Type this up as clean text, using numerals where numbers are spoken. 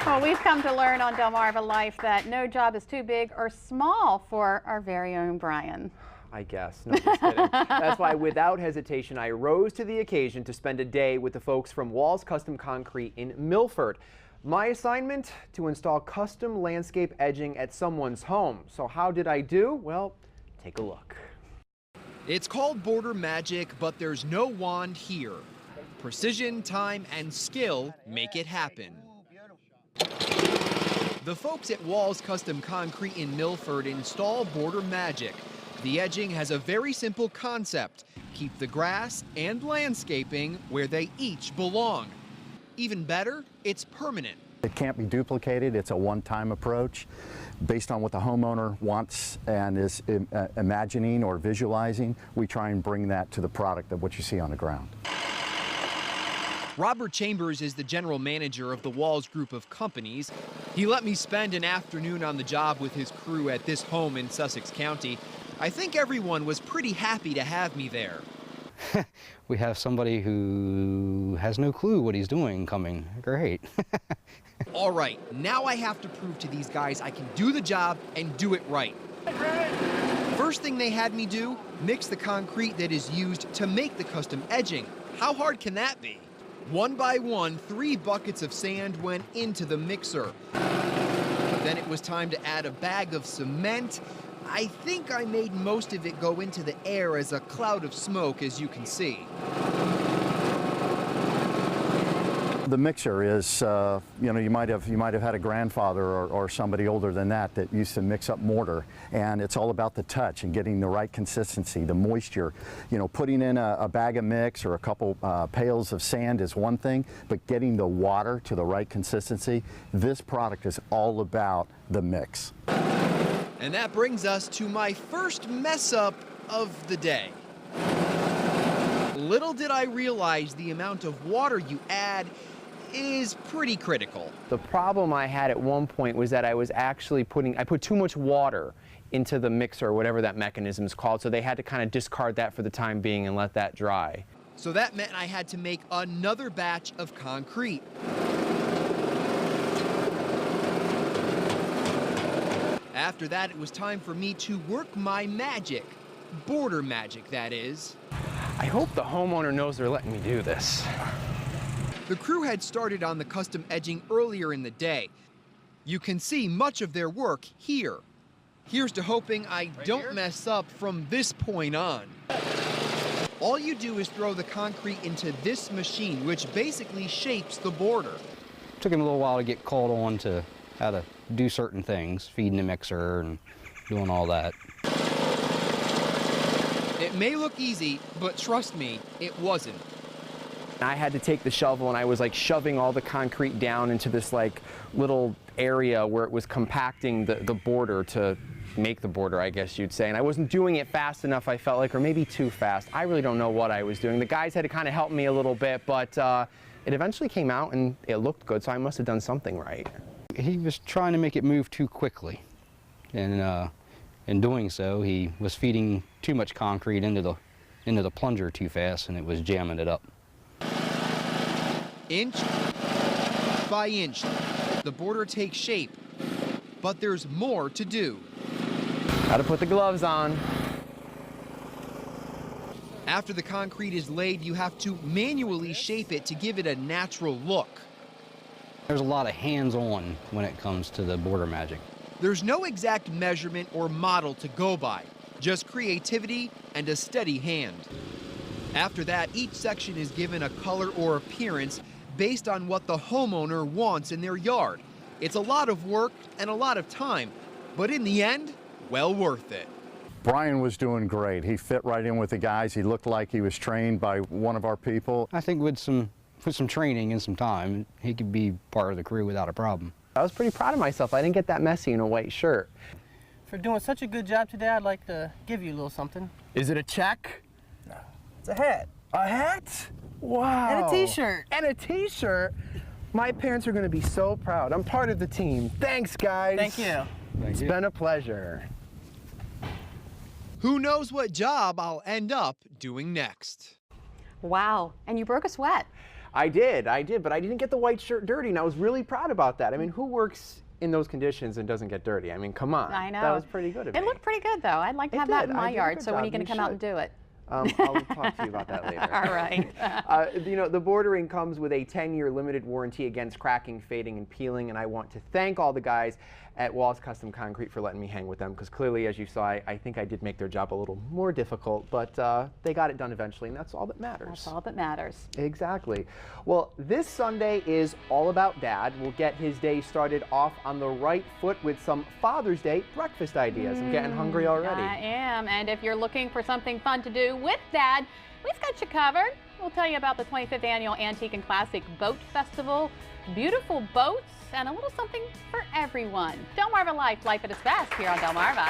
Well, we've come to learn on Delmarva Life that no job is too big or small for our very own Brian. I guess. No, just kidding. That's why, without hesitation, I rose to the occasion to spend a day with the folks from Walls Custom Concrete in Milford. My assignment? To install custom landscape edging at someone's home. So how did I do? Well, take a look. It's called border magic, but there's no wand here. Precision, time, and skill make it happen. The folks at Walls Custom Concrete in Milford install border magic. The edging has a very simple concept: keep the grass and landscaping where they each belong. Even better, it's permanent. It can't be duplicated. It's a one-time approach based on what the homeowner wants and is imagining or visualizing. We try and bring that to the product of what you see on the ground. Robert Chambers is the general manager of the Walls Group of companies. He let me spend an afternoon on the job with his crew at this home in Sussex County. I think everyone was pretty happy to have me there. We have somebody who has no clue what he's doing coming. Great. All right, now I have to prove to these guys I can do the job and do it right. First thing they had me do, mix the concrete that is used to make the custom edging. How hard can that be? One by one, 3 buckets of sand went into the mixer. Then it was time to add a bag of cement. I think I made most of it go into the air as a cloud of smoke, as you can see. The mixer is, you know, you might have had a grandfather or somebody older than that used to mix up mortar, and it's all about the touch and getting the right consistency, the moisture. You know, putting in a bag of mix or a couple pails of sand is one thing, but getting the water to the right consistency, this product is all about the mix. And that brings us to my first mess up of the day. Little did I realize the amount of water you add is pretty critical. The problem I had at one point was that I put too much water into the mixer, whatever that mechanism is called, so they had to kind of discard that for the time being and let that dry. So that meant I had to make another batch of concrete. After that, it was time for me to work my magic. Border magic, that is. I hope the homeowner knows they're letting me do this. The crew had started on the custom edging earlier in the day. You can see much of their work here. Here's to hoping I don't mess up from this point on. All you do is throw the concrete into this machine, which basically shapes the border. It took him a little while to get called on to how to do certain things, feeding the mixer and doing all that. It may look easy, but trust me, it wasn't. I had to take the shovel and I was like shoving all the concrete down into this like little area where it was compacting the border to make the border, I guess you'd say. And I wasn't doing it fast enough, I felt like, or maybe too fast. I really don't know what I was doing. The guys had to kind of help me a little bit, but it eventually came out and it looked good, so I must have done something right. He was trying to make it move too quickly, and in doing so, he was feeding too much concrete into the plunger too fast, and it was jamming it up. Inch by inch, the border takes shape, but there's more to do. Gotta put the gloves on. After the concrete is laid, you have to manually shape it to give it a natural look. There's a lot of hands-on when it comes to the border magic. There's no exact measurement or model to go by, just creativity and a steady hand. After that, each section is given a color or appearance based on what the homeowner wants in their yard. It's a lot of work and a lot of time, but in the end, well worth it. Brian was doing great. He fit right in with the guys. He looked like he was trained by one of our people. I think with some training and some time, he could be part of the crew without a problem. I was pretty proud of myself. I didn't get that messy in a white shirt. For doing such a good job today, I'd like to give you a little something. Is it a check? No, it's a hat. A hat? Wow. And a t-shirt. And a t-shirt? My parents are going to be so proud. I'm part of the team. Thanks, guys. Thank you. It's been a pleasure. Who knows what job I'll end up doing next? Wow, and you broke a sweat. I did, but I didn't get the white shirt dirty, and I was really proud about that. I mean, who works in those conditions and doesn't get dirty? I mean, come on. I know. That was pretty good of me. It looked pretty good, though. I'd like to It have that did. in I my did a yard. good So when are job. you going to You come out and should. do it? I'll talk to you about that later. All right. You know, the bordering comes with a 10-year limited warranty against cracking, fading, and peeling, and I want to thank all the guys at Walls Custom Concrete for letting me hang with them, because clearly, as you saw, I think I did make their job a little more difficult, but they got it done eventually, and that's all that matters. That's all that matters. Exactly. Well, this Sunday is all about Dad. We'll get his day started off on the right foot with some Father's Day breakfast ideas. I'm getting hungry already. I am, and if you're looking for something fun to do with Dad, we've got you covered. We'll tell you about the 25th Annual Antique and Classic Boat Festival, beautiful boats, and a little something for everyone. Delmarva Life, life at its best here on Delmarva.